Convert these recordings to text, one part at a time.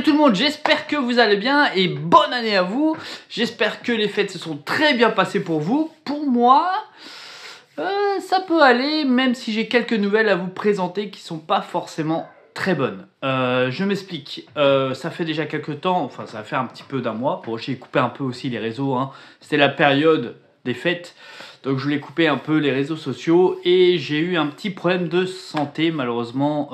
Salut tout le monde, j'espère que vous allez bien et bonne année à vous. J'espère que les fêtes se sont très bien passées pour vous. Pour moi, ça peut aller, même si j'ai quelques nouvelles à vous présenter qui sont pas forcément très bonnes. Je m'explique, ça fait déjà quelques temps, enfin ça va faire un petit peu d'un mois. Bon, j'ai coupé un peu aussi les réseaux, hein. C'était la période des fêtes. Donc je voulais couper un peu les réseaux sociaux et j'ai eu un petit problème de santé malheureusement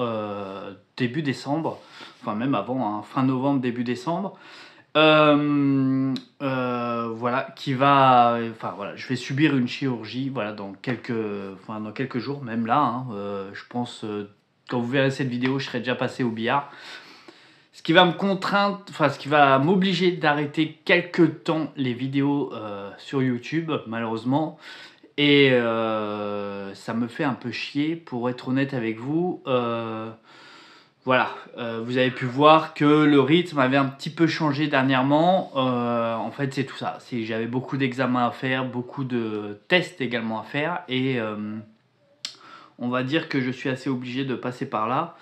début décembre, enfin même avant, hein, fin novembre, début décembre. Voilà, voilà, je vais subir une chirurgie, voilà, dans quelques jours, même là, hein, je pense, quand vous verrez cette vidéo, je serai déjà passé au billard. Ce qui va me contraindre, enfin ce qui va m'obliger d'arrêter quelques temps les vidéos sur YouTube, malheureusement. Et ça me fait un peu chier, pour être honnête avec vous. Voilà, vous avez pu voir que le rythme avait un petit peu changé dernièrement. En fait, c'est tout ça. J'avais beaucoup d'examens à faire, beaucoup de tests également à faire. Et on va dire que je suis assez obligé de passer par là.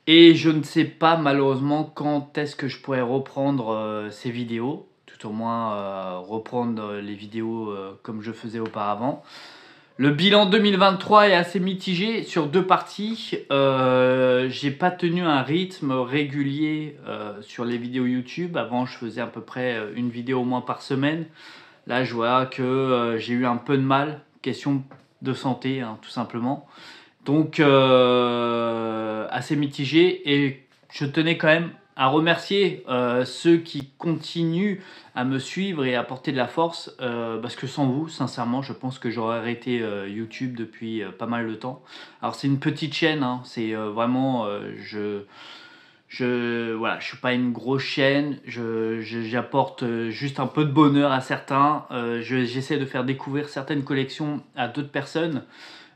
Et je ne sais pas malheureusement quand est-ce que je pourrais reprendre ces vidéos. Tout au moins reprendre les vidéos comme je faisais auparavant. Le bilan 2023 est assez mitigé sur deux parties. J'ai pas tenu un rythme régulier sur les vidéos YouTube. Avant, je faisais à peu près une vidéo au moins par semaine. Là, je vois que j'ai eu un peu de mal. Question de santé, hein, tout simplement. Donc, assez mitigé. Et je tenais quand même à remercier ceux qui continuent à me suivre et à apporter de la force. Parce que sans vous, sincèrement, je pense que j'aurais arrêté YouTube depuis pas mal de temps. Alors, c'est une petite chaîne. Hein, c'est vraiment... voilà, je suis pas une grosse chaîne, j'apporte juste un peu de bonheur à certains. J'essaie de faire découvrir certaines collections à d'autres personnes.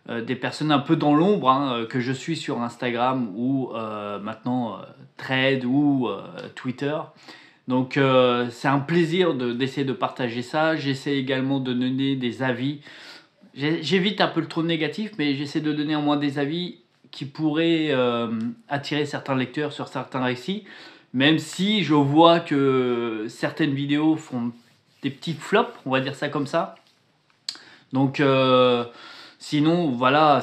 Des personnes un peu dans l'ombre, hein, que je suis sur Instagram ou maintenant Thread ou Twitter. Donc c'est un plaisir d'essayer de partager ça. J'essaie également de donner des avis. J'évite un peu le trop négatif, mais j'essaie de donner au moins des avis qui pourraient attirer certains lecteurs sur certains récits. Même si je vois que certaines vidéos font des petits flops, on va dire ça comme ça. Donc... sinon, voilà,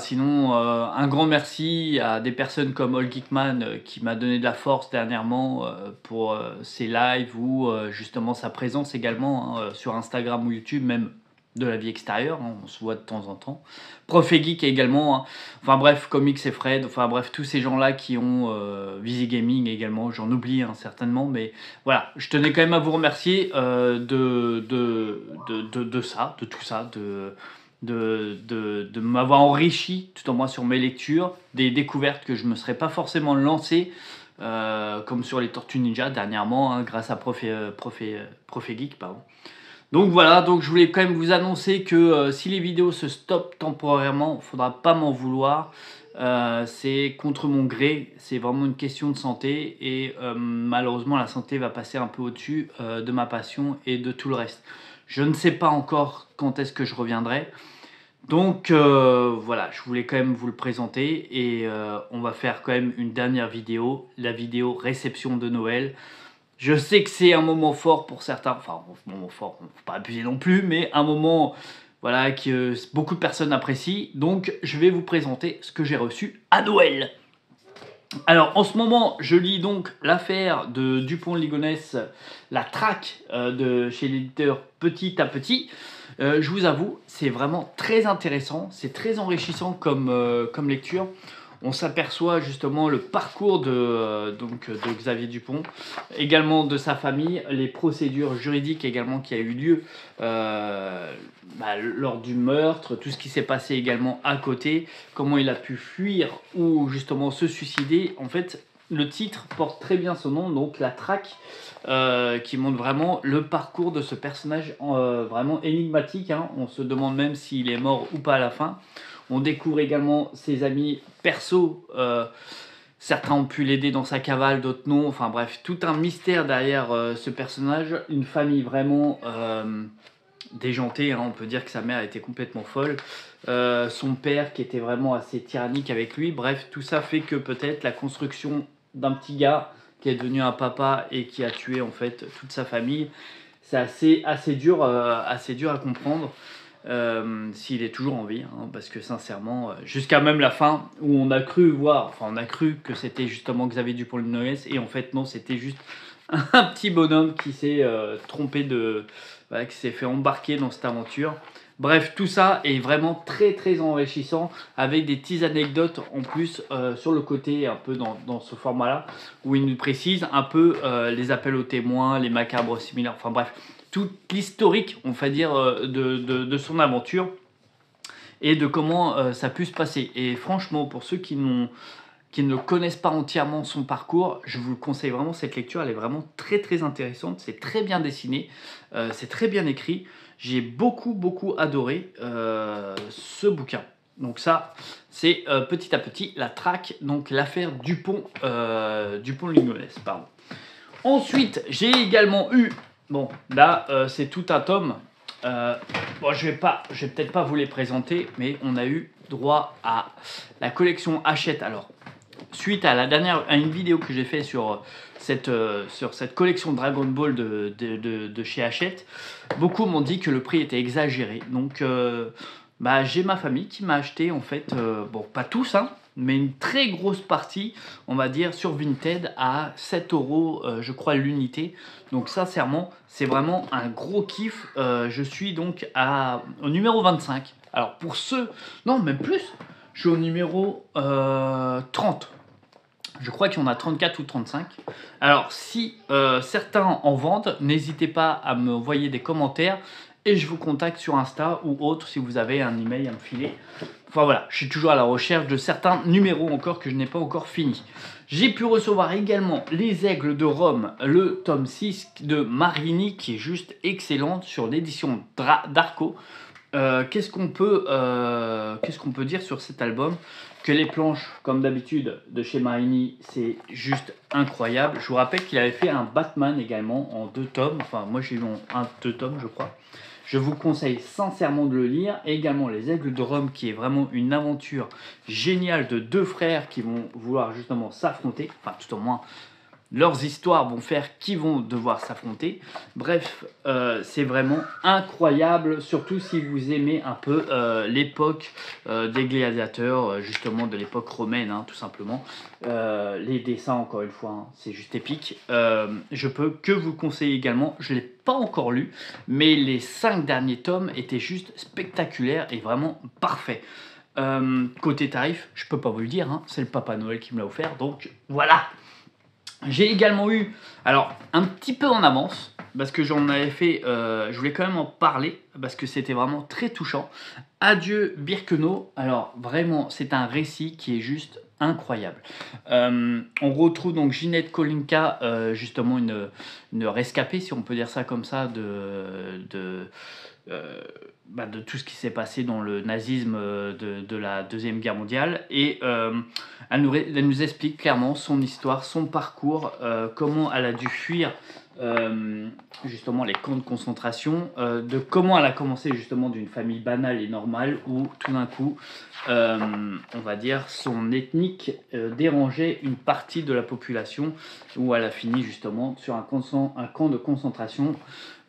un grand merci à des personnes comme All Geekman qui m'a donné de la force dernièrement pour ses lives ou justement sa présence également, hein, sur Instagram ou YouTube, même de la vie extérieure, hein, on se voit de temps en temps. Prof et Geek également, hein. Enfin bref, Comics et Fred, enfin bref, tous ces gens-là qui ont Visi Gaming également, j'en oublie hein, certainement, mais voilà, je tenais quand même à vous remercier de ça, de tout ça, de m'avoir enrichi tout en moins sur mes lectures, des découvertes que je ne me serais pas forcément lancé, comme sur les Tortues Ninja dernièrement, hein, grâce à Prof et Geek, pardon. Donc voilà, donc je voulais quand même vous annoncer que si les vidéos se stoppent temporairement, il ne faudra pas m'en vouloir. C'est contre mon gré, c'est vraiment une question de santé et malheureusement la santé va passer un peu au-dessus de ma passion et de tout le reste. Je ne sais pas encore quand est-ce que je reviendrai. Donc voilà, je voulais quand même vous le présenter et on va faire quand même une dernière vidéo, la vidéo réception de Noël. Je sais que c'est un moment fort pour certains, enfin un moment fort, il ne faut pas abuser non plus, mais un moment voilà, que beaucoup de personnes apprécient. Donc je vais vous présenter ce que j'ai reçu à Noël. Alors en ce moment, je lis donc l'affaire de Dupont-Ligonnès, la traque de chez l'éditeur Petit à Petit. Je vous avoue, c'est vraiment très intéressant, c'est très enrichissant comme lecture. On s'aperçoit justement le parcours de Xavier Dupont, également de sa famille, les procédures juridiques également qui a eu lieu lors du meurtre, tout ce qui s'est passé également à côté, comment il a pu fuir ou justement se suicider. En fait, le titre porte très bien son nom, donc La Traque, qui montre vraiment le parcours de ce personnage vraiment énigmatique, hein. On se demande même s'il est mort ou pas à la fin. On découvre également ses amis perso. Certains ont pu l'aider dans sa cavale, d'autres non. Enfin bref, tout un mystère derrière ce personnage. Une famille vraiment déjantée, hein. On peut dire que sa mère était complètement folle. Son père qui était vraiment assez tyrannique avec lui. Bref, tout ça fait que peut-être la construction d'un petit gars qui est devenu un papa et qui a tué en fait toute sa famille. C'est assez dur à comprendre. S'il est toujours en vie, hein, parce que sincèrement, jusqu'à même la fin, où on a cru voir, enfin on a cru que c'était justement Xavier Dupont-Ligonnès, et en fait non, c'était juste un petit bonhomme qui s'est trompé voilà, qui s'est fait embarquer dans cette aventure. Bref, tout ça est vraiment très très enrichissant, avec des petites anecdotes en plus sur le côté, un peu dans ce format-là, où il nous précise un peu les appels aux témoins, les macabres similaires, enfin bref, tout l'historique, on va dire, de son aventure et de comment ça a pu se passer. Et franchement, pour ceux qui ne connaissent pas entièrement son parcours, je vous conseille vraiment cette lecture. Elle est vraiment très très intéressante. C'est très bien dessiné, c'est très bien écrit. J'ai beaucoup adoré ce bouquin. Donc ça, c'est petit à petit la traque, donc l'affaire Dupont-Ligonnès, pardon. Ensuite, j'ai également eu, bon là c'est tout un tome. Bon, je vais peut-être pas vous les présenter, mais on a eu droit à la collection Hachette. Alors, suite à une vidéo que j'ai fait sur cette collection Dragon Ball de chez Hachette, beaucoup m'ont dit que le prix était exagéré. Donc, j'ai ma famille qui m'a acheté, en fait, bon, pas tous, hein, mais une très grosse partie, on va dire, sur Vinted à 7 euros, je crois, l'unité. Donc, sincèrement, c'est vraiment un gros kiff. Je suis donc au numéro 25. Alors, pour ceux, non, même plus, je suis au numéro 30. Je crois qu'il y en a 34 ou 35. Alors, si certains en vendent, n'hésitez pas à me envoyer des commentaires et je vous contacte sur Insta ou autre si vous avez un email à me filer. Enfin voilà, je suis toujours à la recherche de certains numéros encore que je n'ai pas encore fini. J'ai pu recevoir également Les Aigles de Rome, le tome 6 de Marini qui est juste excellente sur l'édition d'Arco. Qu'est-ce qu'on peut dire sur cet album? Que les planches, comme d'habitude, de chez Marini, c'est juste incroyable. Je vous rappelle qu'il avait fait un Batman également en 2 tomes. Enfin, moi j'ai lu en 2 tomes, je crois. Je vous conseille sincèrement de le lire. Et également Les Aigles de Rome, qui est vraiment une aventure géniale de 2 frères qui vont vouloir justement s'affronter. Enfin, tout au moins, leurs histoires vont faire qu'ils vont devoir s'affronter. Bref, c'est vraiment incroyable, surtout si vous aimez un peu l'époque des gladiateurs, justement de l'époque romaine, hein, tout simplement. Les dessins, encore une fois, hein, c'est juste épique. Je peux que vous conseiller également, je ne l'ai pas encore lu, mais les 5 derniers tomes étaient juste spectaculaires et vraiment parfaits. Côté tarif, je peux pas vous le dire, hein, c'est le Papa Noël qui me l'a offert, donc voilà. J'ai également eu, alors un petit peu en avance, parce que j'en avais fait, je voulais quand même en parler, parce que c'était vraiment très touchant. Adieu Birkenau, alors vraiment c'est un récit qui est juste incroyable. On retrouve donc Ginette Kolinka, justement une rescapée, si on peut dire ça comme ça, de tout ce qui s'est passé dans le nazisme de la Deuxième Guerre mondiale. Et elle nous explique clairement son histoire, son parcours, comment elle a dû fuir justement les camps de concentration, de comment elle a commencé justement d'une famille banale et normale où tout d'un coup, on va dire, son ethnique dérangeait une partie de la population, où elle a fini justement sur un camp de concentration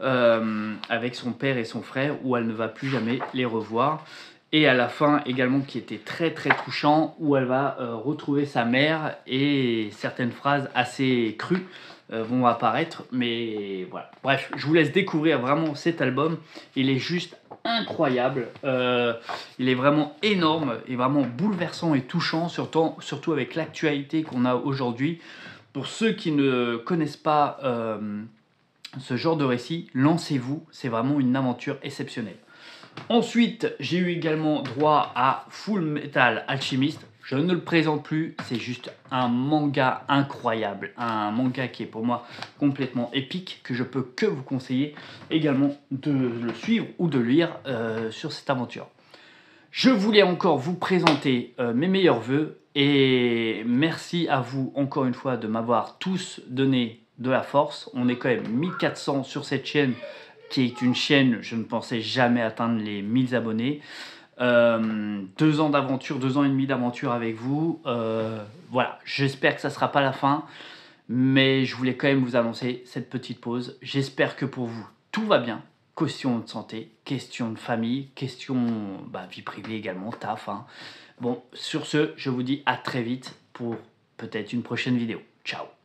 avec son père et son frère, où elle ne va plus jamais les revoir. Et à la fin également, qui était très très touchant, où elle va retrouver sa mère, et certaines phrases assez crues vont apparaître, mais voilà. Bref, je vous laisse découvrir vraiment cet album. Il est juste incroyable, il est vraiment énorme et vraiment bouleversant et touchant, surtout avec l'actualité qu'on a aujourd'hui. Pour ceux qui ne connaissent pas ce genre de récit, lancez-vous, c'est vraiment une aventure exceptionnelle. Ensuite, j'ai eu également droit à Full Metal Alchemist. Je ne le présente plus, c'est juste un manga incroyable, un manga qui est pour moi complètement épique, que je peux que vous conseiller également de le suivre ou de lire sur cette aventure. Je voulais encore vous présenter mes meilleurs vœux et merci à vous encore une fois de m'avoir tous donné de la force. On est quand même 1400 sur cette chaîne, qui est une chaîne, je ne pensais jamais atteindre les 1000 abonnés. 2 ans d'aventure, 2 ans et demi d'aventure avec vous. Voilà, j'espère que ça ne sera pas la fin. Mais je voulais quand même vous annoncer cette petite pause. J'espère que pour vous, tout va bien. Question de santé, question de famille, question vie privée également, taf. Hein. Bon, sur ce, je vous dis à très vite pour peut-être une prochaine vidéo. Ciao.